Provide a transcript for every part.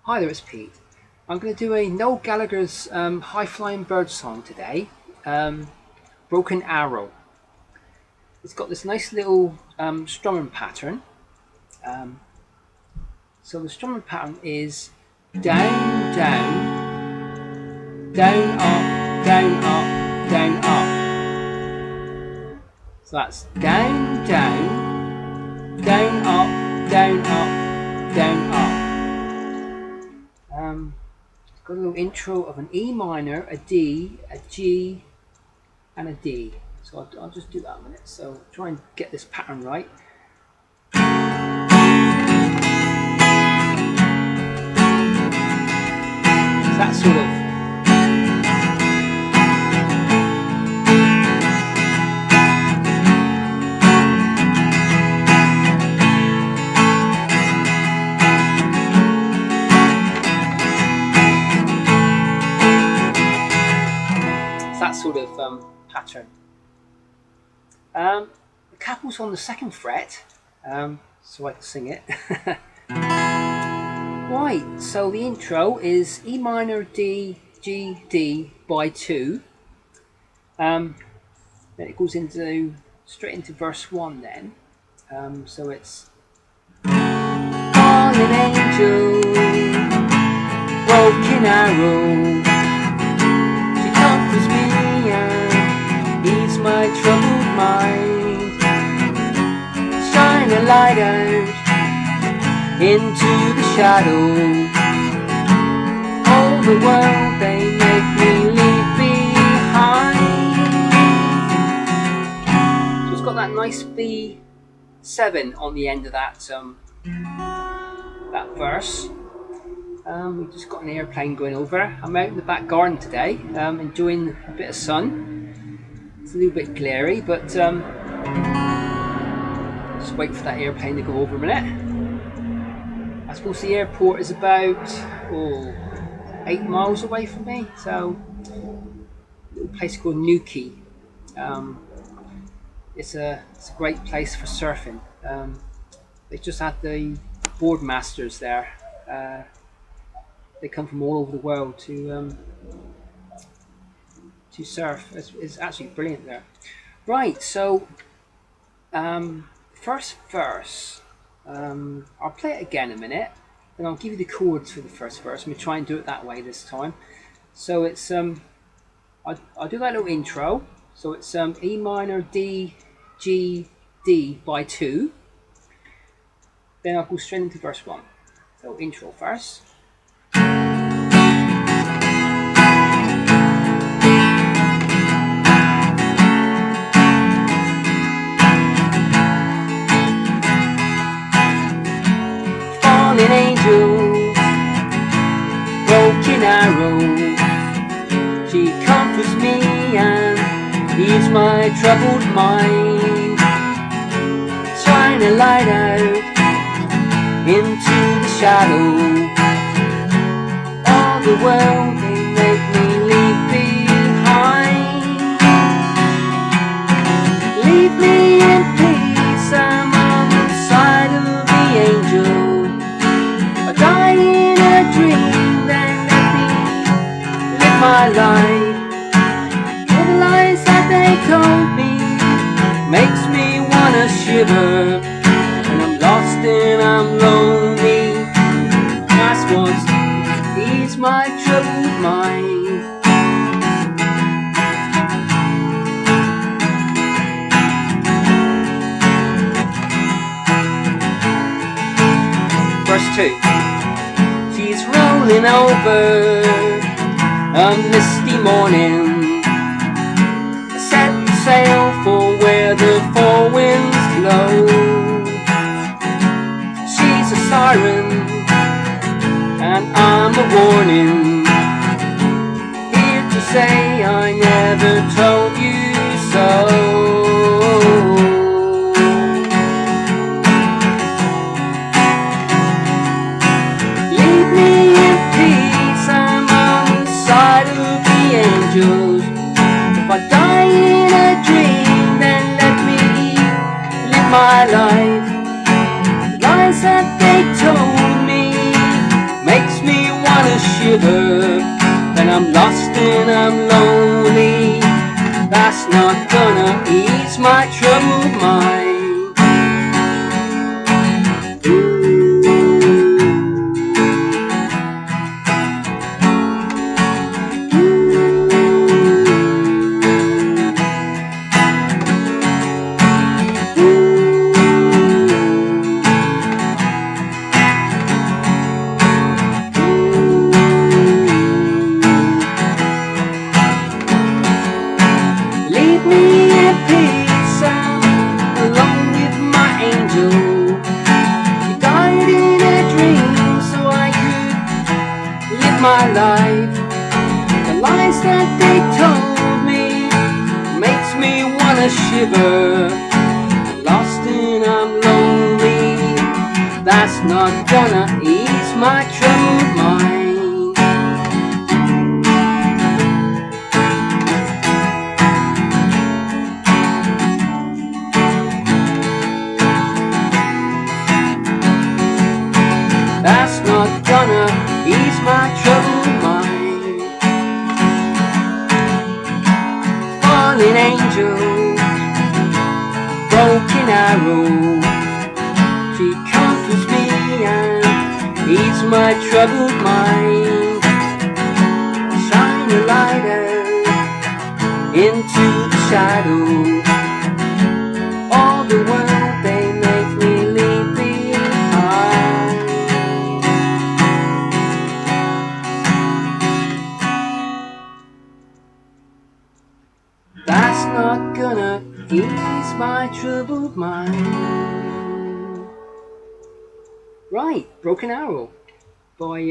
Hi there, it's Pete. I'm going to do a Noel Gallagher's High Flying Bird song today, Broken Arrow. It's got this nice little strumming pattern. So the strumming pattern is down, down, down, up, down, up, down, up. So that's down, down, down, up, down, up, down, up. Got a little intro of an E minor, a D, a G, and a D. So I'll just do that in a minute. So try and get this pattern right. So that's sort of. That sort of pattern. The capel's on the 2nd fret, so I can sing it. Right, so the intro is E minor, D, G, D by 2. Then it goes straight into verse 1 then. So it's fallen angel, broken arrow, she comforts me and ease my troubled mind. Shine a light out into the shadow. All the world they make me leave behind. So it's got that nice B7 on the end of that verse. We've just got an airplane going over. I'm out in the back garden today, enjoying a bit of sun. It's a little bit glary, but just wait for that airplane to go over a minute. I suppose the airport is about 8 miles away from me, so a little place called Newquay. It's a great place for surfing. They just had the boardmasters there. They come from all over the world to surf. It's actually brilliant there. Right, so first verse. I'll play it again in a minute, and I'll give you the chords for the first verse. I'm going to try and do it that way this time. So it's I'll do that little intro. So it's E minor, D, G, D by 2. Then I'll go straight into verse 1. So intro first. Fallen angel, broken arrow, she comforts me and ease my troubled mind. Shine a light out into the shadow. All the world they make me leave behind. Leave me in peace, I'm on the side of the angel. I die in a dream, then let me live my life. All the lies that they told me makes me wanna shiver. And I'm lost and I'm lonely. That's what's ease my troubled mind. Verse 2. She's rolling over a misty morning. Set sail for where the four winds blow. She's a siren and I'm a warning, here to say I never told you so. Leave me in peace, I'm on the side of the angels. If I die in a dream, then let me live my life. The lies that they told me makes me wanna shiver, then I'm lost and I'm lonely. That's not gonna ease my troubled mind. Leave me in peace, I'm alone with my angel. She died in a dream so I could live my life. The lies that they told me makes me wanna shiver. I'm lost and I'm lonely, that's not gonna ease my troubled mind. That's not gonna ease my troubled mind. Fallen angel, broken arrow, she comforts me and eases my troubled mind. Shine a light out into the shadow. All the world they make me leave behind. That's not gonna ease my troubled mind. Right, Broken Arrow by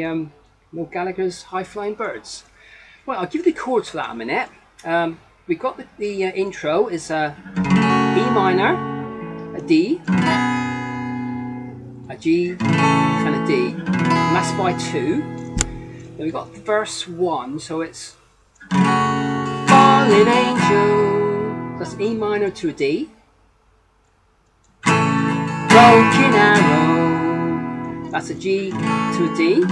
Noel Gallagher's High Flying Birds. Well, I'll give you the chords for that in a minute. We've got the intro is a E minor, a D, a G, and a D. And that's by 2. Then we've got verse 1, so it's Fallen Angel, that's E minor to a D. Broken Arrow, that's a G to a D.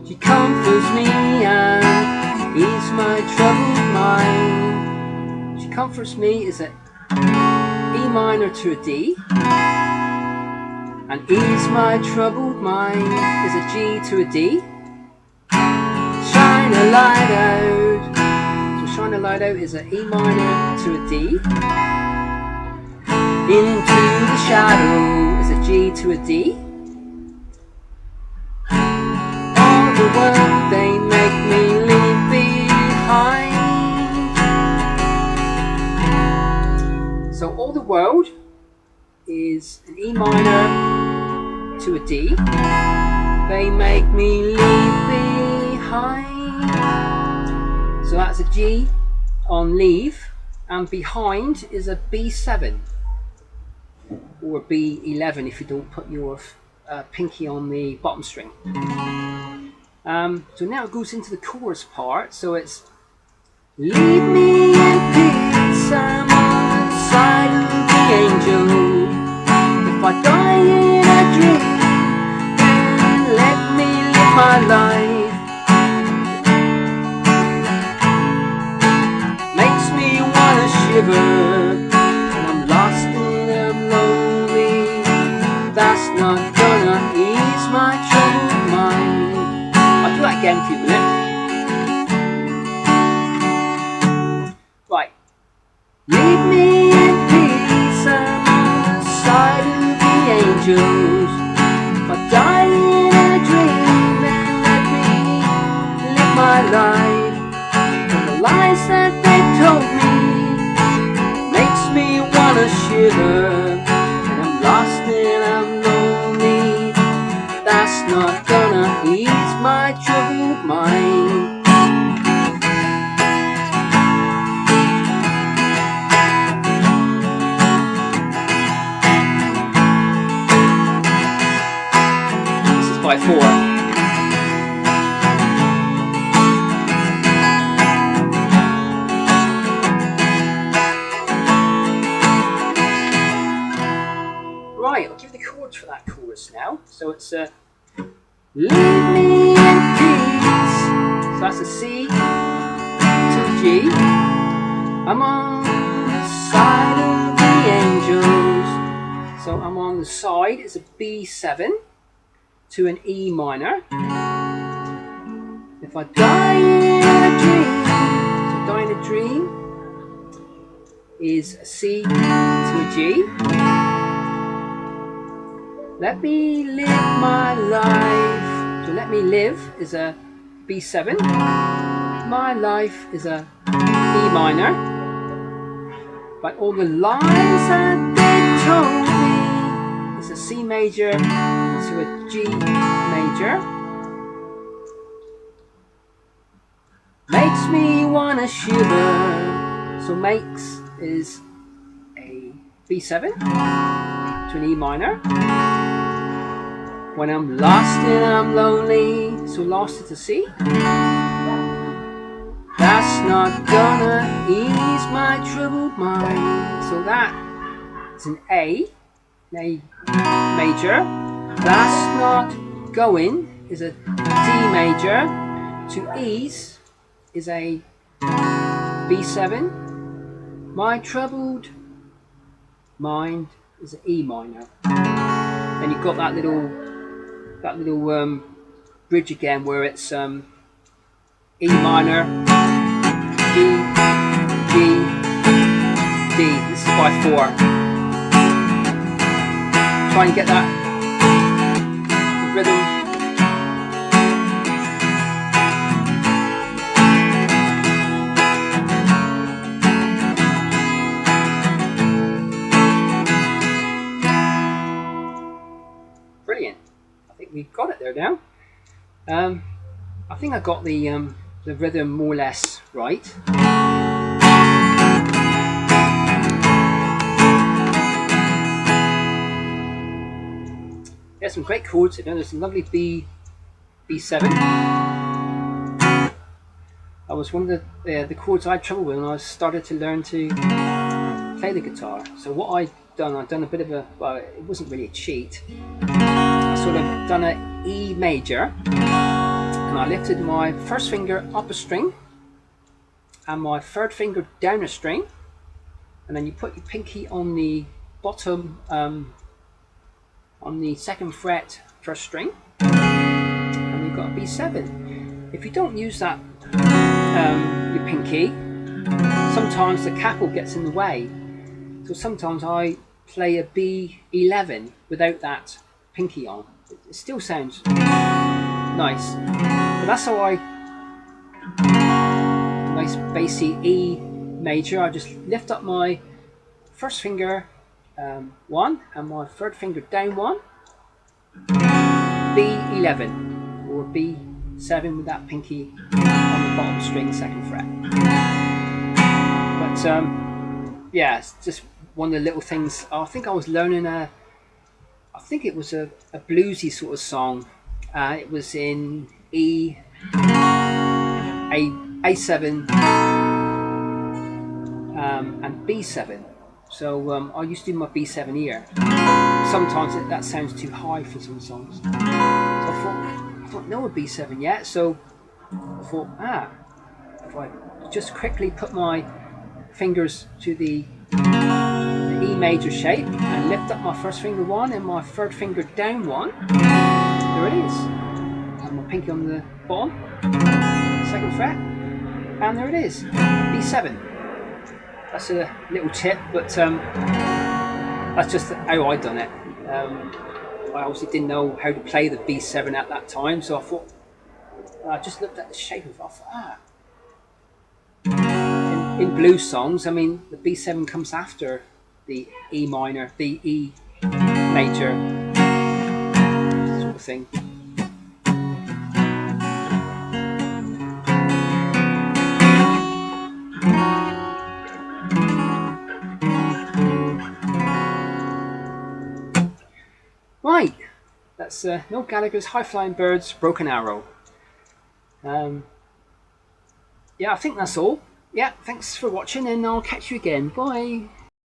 She comforts me and eases my troubled mind. She comforts me is a E minor to a D. And ease my troubled mind is a G to a D. Shine a light out. So shine a light out is a E minor to a D. Into the shadow is a G to a D. All the world they make me leave behind. So all the world is an E minor to a D. They make me leave behind. So that's a G on leave, and behind is a B7 or a B11 if you don't put your pinky on the bottom string. So now it goes into the chorus part. So it's leave me in peace, I'm on the side of the angel. If I die in a dream, then let me live my life. Makes me wanna shiver, and I'm lost and I'm lonely. That's not gonna ease my troubled mind. I'll do that again for you a minute. Right. Leave me in peace, I'm on the side of the angels. If I die in a dream, then let me live my life. And the lies that they told me makes me wanna shiver, and I'm lost and I'm lonely. That's not gonna ease my troubled mind. By 4. Right, I'll give you the chords for that chorus now. So it's leave me in So that's a C to a G. I'm on the side of the angels. So I'm on the side, it's a B7 to an E minor. If I die in a dream, so die in a dream is a C to a G. Let me live my life. So let me live is a B7. My life is a E minor. But all the lies that they told me is a C major to a G major. Makes me wanna shiver. So makes is a B7 to an E minor. When I'm lost and I'm lonely, so lost is a C. That's not gonna ease my troubled mind. So that is an A major. That's not going is a D major. To ease is a B7. My troubled mind is an E minor. Then you've got that little bridge again where it's E minor, D, G, D. This is by 4. Try and get that rhythm. Brilliant. I think we've got it there now. I think I got the rhythm more or less right. There's some great chords. There's some lovely B7. That was one of the chords I had trouble with when I started to learn to play the guitar. So what I'd done a bit of well, it wasn't really a cheat. I sort of done an E major, and I lifted my first finger up a string and my third finger down a string, and then you put your pinky on the bottom on the 2nd fret first string, and you've got a B7. If you don't use that your pinky, sometimes the capo gets in the way. So sometimes I play a B11 without that pinky on. It still sounds nice, but that's how nice bassy E major. I just lift up my first finger 1 and my third finger down 1, B11 or B7 with that pinky on the bottom string 2nd fret. But yeah, it's just one of the little things. I think I was learning I think it was a bluesy sort of song. It was in A7 and B7. So I used to do my B7 here. Sometimes that sounds too high for some songs. So I thought no a B7 yet. So I thought, if I just quickly put my fingers to the E major shape and lift up my first finger 1 and my third finger down 1, there it is. And my pinky on the bottom, 2nd fret, and there it is, B7. That's a little tip, but that's just how I done it. I obviously didn't know how to play the B7 at that time, so I thought, I just looked at the shape of it, I thought, in blues songs, I mean, the B7 comes after the E minor, the E major sort of thing. Right, that's Noel Gallagher's High Flying Birds, Broken Arrow. Yeah, I think that's all. Yeah, thanks for watching, and I'll catch you again. Bye.